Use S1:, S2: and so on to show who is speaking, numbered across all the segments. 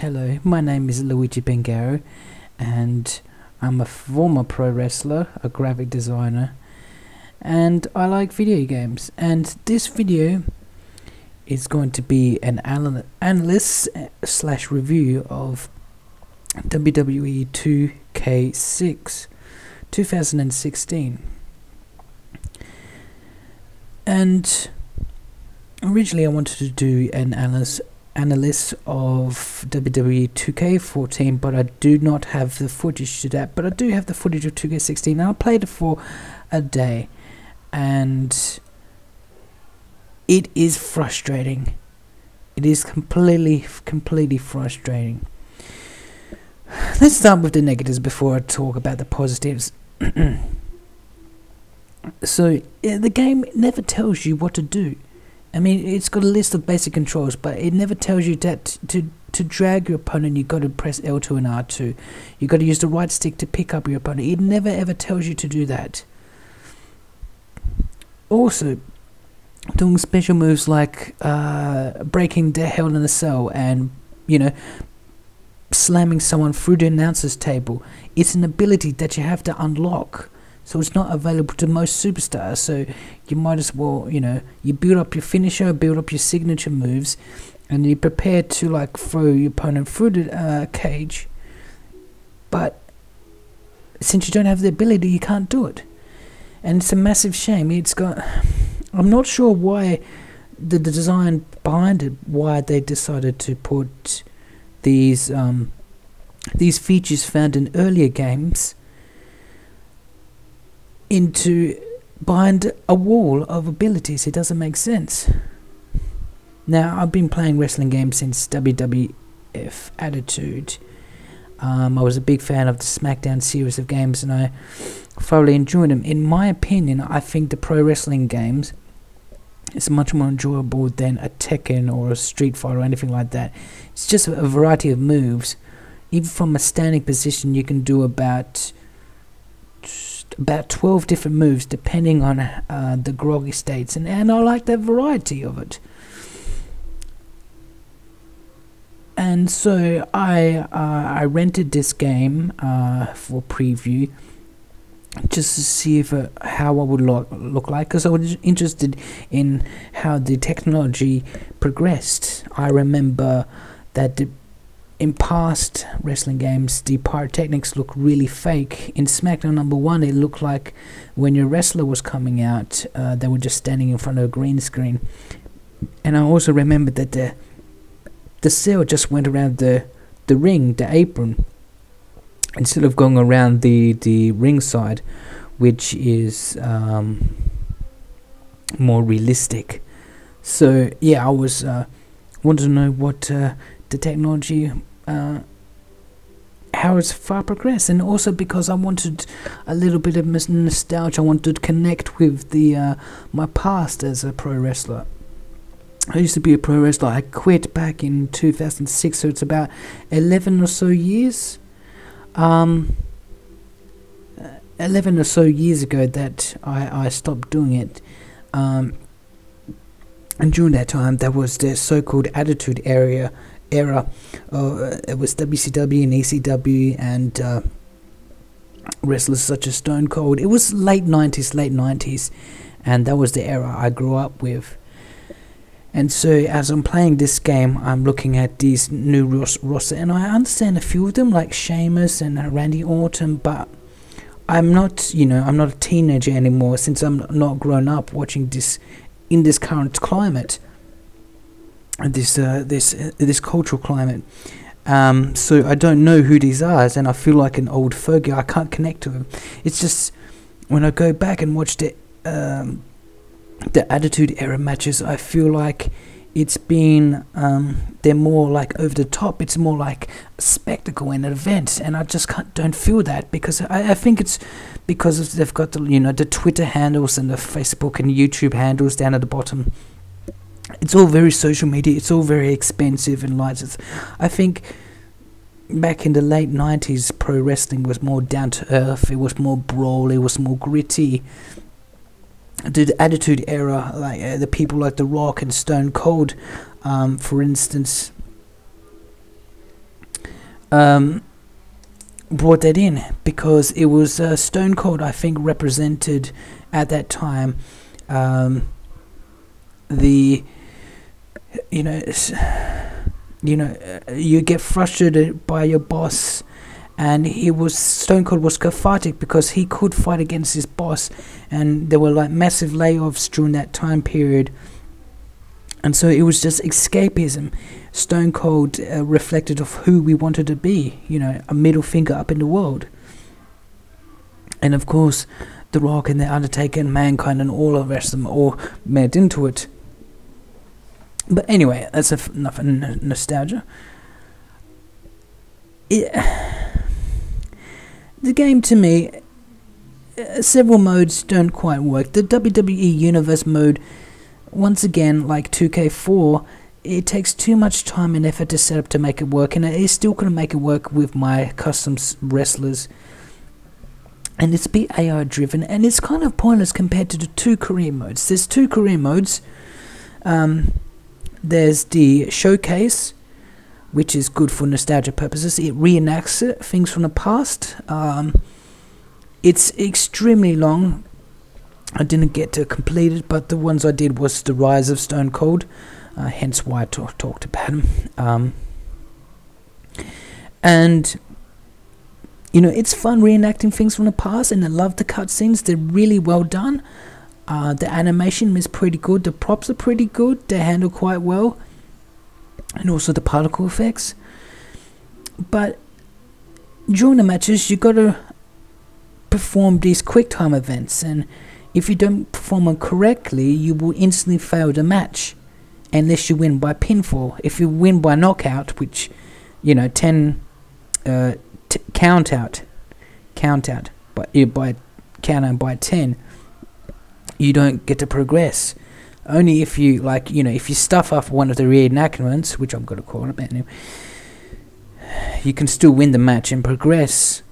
S1: Hello, my name is Luigi Bengaro, and I'm a former pro wrestler, a graphic designer, and I like video games. And this video is going to be an analyst slash review of WWE 2K6 2016. And originally I wanted to do an analyst of WWE 2K14, but I do not have the footage to that. But I do have the footage of 2K16, and I played it for a day, and it is frustrating. It is completely frustrating. Let's start with the negatives before I talk about the positives. So the game never tells you what to do. I mean, it's got a list of basic controls, but it never tells you that to drag your opponent, you got to press L2 and R2. You got to use the right stick to pick up your opponent. It never ever tells you to do that. Also, doing special moves like breaking the Hell in a Cell and, slamming someone through the announcer's table. It's an ability that you have to unlock. So it's not available to most superstars, so you might as well, you build up your finisher, build up your signature moves, and you're prepared to throw your opponent through the cage. But since you don't have the ability, you can't do it. And it's a massive shame. I'm not sure why the design behind it, why they decided to put these features found in earlier games into behind a wall of abilities. It doesn't make sense. Now, I've been playing wrestling games since WWF Attitude. I was a big fan of the SmackDown series of games, and I thoroughly enjoyed them. In my opinion, I think the pro wrestling games is much more enjoyable than a Tekken or a Street Fighter or anything like that. It's just a variety of moves. Even from a standing position, you can do about 12 different moves depending on the groggy states, and I like that variety of it. And so I rented this game for preview just to see how I would look like, because I was interested in how the technology progressed. I remember that in past wrestling games, the pyrotechnics look really fake. In SmackDown #1, it looked like when your wrestler was coming out, they were just standing in front of a green screen. And I also remember that the cell just went around the ring, the apron, instead of going around the ring side, which is more realistic. So yeah, I was wanted to know what the technology, how it's far progressed, and also because I wanted a little bit of nostalgia. I wanted to connect with my past as a pro wrestler. I used to be a pro wrestler. I quit back in 2006, so it's about 11 or so years. 11 or so years ago that I stopped doing it. And during that time, there was the so-called Attitude era. It was WCW and ECW and wrestlers such as Stone Cold. It was late 90s, and that was the era I grew up with. And so as I'm playing this game, I'm looking at these new roster, and I understand a few of them, like Sheamus and Randy Orton, but I'm not, I'm not a teenager anymore, since I'm not grown up watching this in this current climate. This cultural climate, so I don't know who these are, and I feel like an old fogey. I can't connect to them. It's just when I go back and watch the Attitude Era matches, I feel like it's been they're more like over the top. It's more like a spectacle and an event, and I just don't feel that, because I think it's because they've got the Twitter handles and the Facebook and YouTube handles down at the bottom. It's all very social media. It's all very expensive and lights. I think back in the late 90s, pro wrestling was more down to earth. It was more brawl. It was more gritty. The Attitude Era, like the people like The Rock and Stone Cold, for instance, brought that in, because it was Stone Cold, I think, represented at that time the you get frustrated by your boss, and Stone Cold was cathartic because he could fight against his boss, and there were like massive layoffs during that time period, and so it was just escapism. Stone Cold reflected of who we wanted to be, a middle finger up in the world. And of course, The Rock and The Undertaker and Mankind and all of the rest of them all made into it. But anyway, that's enough nostalgia. The game, to me, several modes don't quite work. The WWE Universe mode, once again, like 2K4, it takes too much time and effort to set up to make it work, and it still couldn't make it work with my custom wrestlers. And it's a bit AI driven, and it's kind of pointless compared to the two career modes. There's two career modes. There's the Showcase, which is good for nostalgia purposes. It reenacts things from the past. It's extremely long. I didn't get to complete it, but the ones I did was The Rise of Stone Cold, hence why I talked about him. And it's fun reenacting things from the past, and I love the cutscenes. They're really well done. The animation is pretty good. The props are pretty good. They handle quite well. And also the particle effects. But during the matches, you got to perform these quick time events. And if you don't perform them correctly, you will instantly fail the match. Unless you win by pinfall. If you win by knockout, which, 10 count out. But by count out by 10. You don't get to progress. Only if you if you stuff up one of the reenactments, which I'm gonna call it, anyway, you can still win the match and progress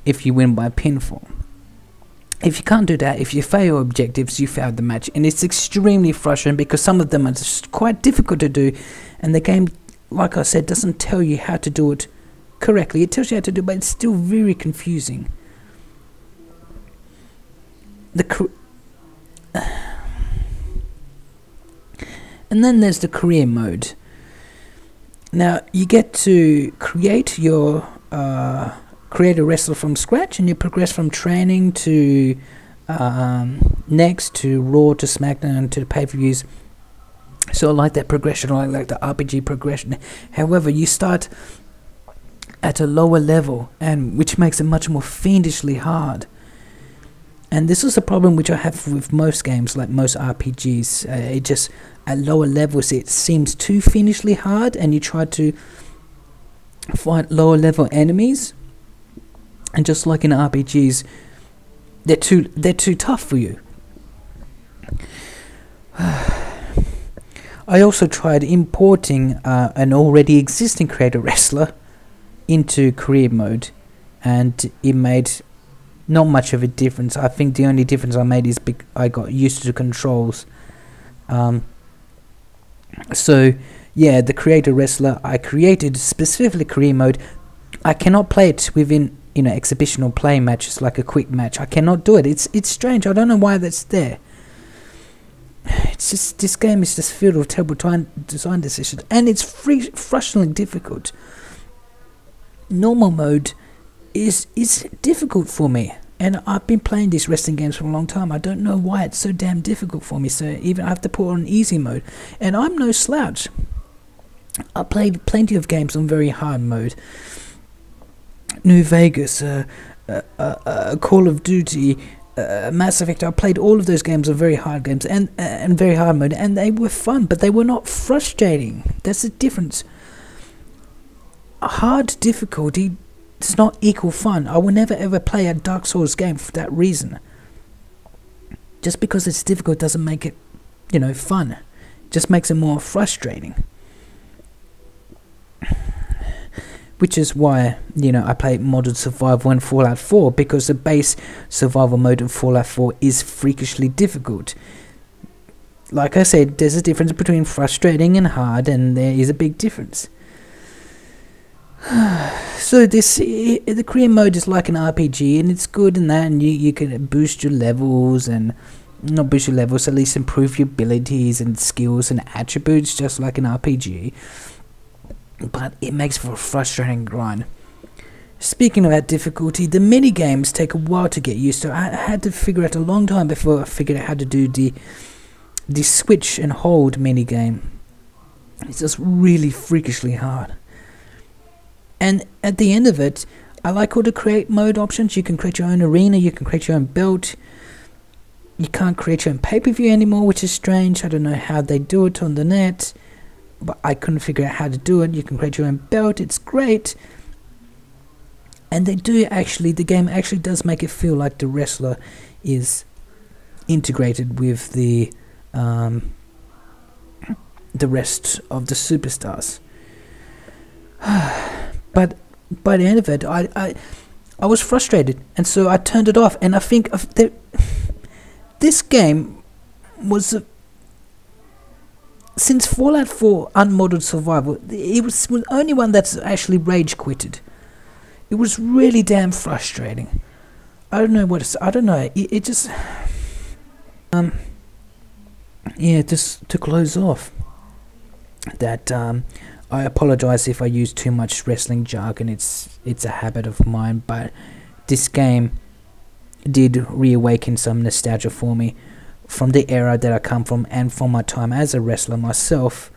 S1: if you win by pinfall. If you can't do that, if you fail your objectives, you failed the match, and it's extremely frustrating because some of them are just quite difficult to do, and the game, like I said, doesn't tell you how to do it correctly. It tells you how to do it, but it's still very confusing. And then there's the career mode. Now you get to create a wrestler from scratch, and you progress from training to next to Raw to SmackDown to the pay-per-views. So I like that progression. I like the RPG progression. However, you start at a lower level, and which makes it much more fiendishly hard. And this is a problem which I have with most games, like most RPGs. It just, at lower levels, it seems too fiendishly hard, and you try to fight lower level enemies, and just like in RPGs, they're too tough for you. I also tried importing an already existing creator wrestler into career mode, and it made not much of a difference. I think the only difference I made is I got used to the controls. So yeah, the creator wrestler I created specifically career mode. I cannot play it within exhibitional play matches like a quick match. I cannot do it. It's strange. I don't know why that's there. It's just, this game is just filled with terrible design decisions, and it's frustratingly difficult. Normal mode is difficult for me, and I've been playing these wrestling games for a long time. I don't know why it's so damn difficult for me, so even I have to put on easy mode, and I'm no slouch. I played plenty of games on very hard mode. New Vegas, Call of Duty, Mass Effect. I played all of those games on very hard games and very hard mode, and they were fun, but they were not frustrating. That's the difference. Hard difficulty does not equal fun. I will never ever play a Dark Souls game for that reason. Just because it's difficult doesn't make it, fun. It just makes it more frustrating. Which is why, I play modded survival in Fallout 4, because the base survival mode in Fallout 4 is freakishly difficult. Like I said, there's a difference between frustrating and hard, and there is a big difference. So the career mode is like an RPG, and it's good in that, and you can boost your levels, and not boost your levels, at least improve your abilities and skills and attributes, just like an RPG. But it makes for a frustrating grind. Speaking about difficulty, the mini games take a while to get used to. I had to figure out a long time before I figured out how to do the switch and hold mini game. It's just really freakishly hard. And at the end of it, I like all the create mode options. You can create your own arena, you can create your own belt. You can't create your own pay-per-view anymore, which is strange. I don't know how they do it on the net, but I couldn't figure out how to do it. You can create your own belt, it's great. And they do actually, the game actually does make it feel like the wrestler is integrated with the rest of the superstars. But by the end of it, I was frustrated, and so I turned it off. And I think this game was since Fallout 4 Unmodded Survival, it was the only one that's actually rage quitted. It was really damn frustrating. I don't know what it's. I don't know. It just yeah, just to close off that I apologize if I use too much wrestling jargon. It's a habit of mine, but this game did reawaken some nostalgia for me from the era that I come from and from my time as a wrestler myself,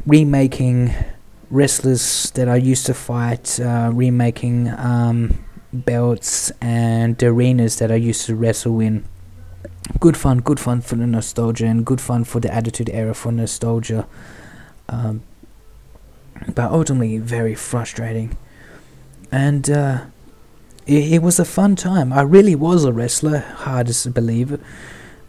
S1: remaking wrestlers that I used to fight, remaking belts and arenas that I used to wrestle in. Good fun for the nostalgia, and good fun for the Attitude Era for nostalgia. But ultimately very frustrating. And it was a fun time. I really was a wrestler, hard as to believe,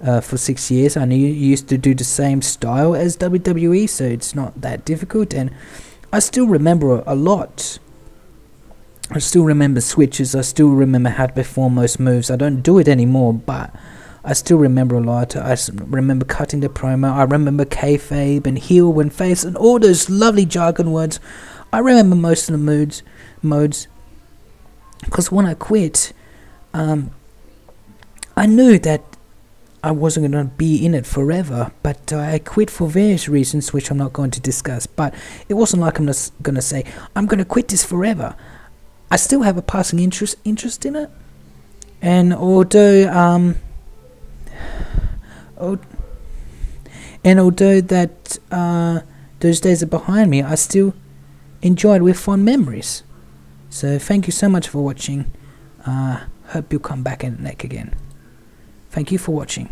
S1: for 6 years. I knew you used to do the same style as WWE, so it's not that difficult. And I still remember a lot. I still remember switches. I still remember how to perform most moves. I don't do it anymore, but I still remember a lot. I remember cutting the promo. I remember kayfabe and heel and face and all those lovely jargon words. I remember most of the modes. Because when I quit, I knew that I wasn't going to be in it forever, but I quit for various reasons, which I'm not going to discuss. But it wasn't like I'm just going to say, I'm going to quit this forever. I still have a passing interest in it. And although that those days are behind me, I still enjoy it with fond memories. So thank you so much for watching. Hope you'll come back and neck again. Thank you for watching.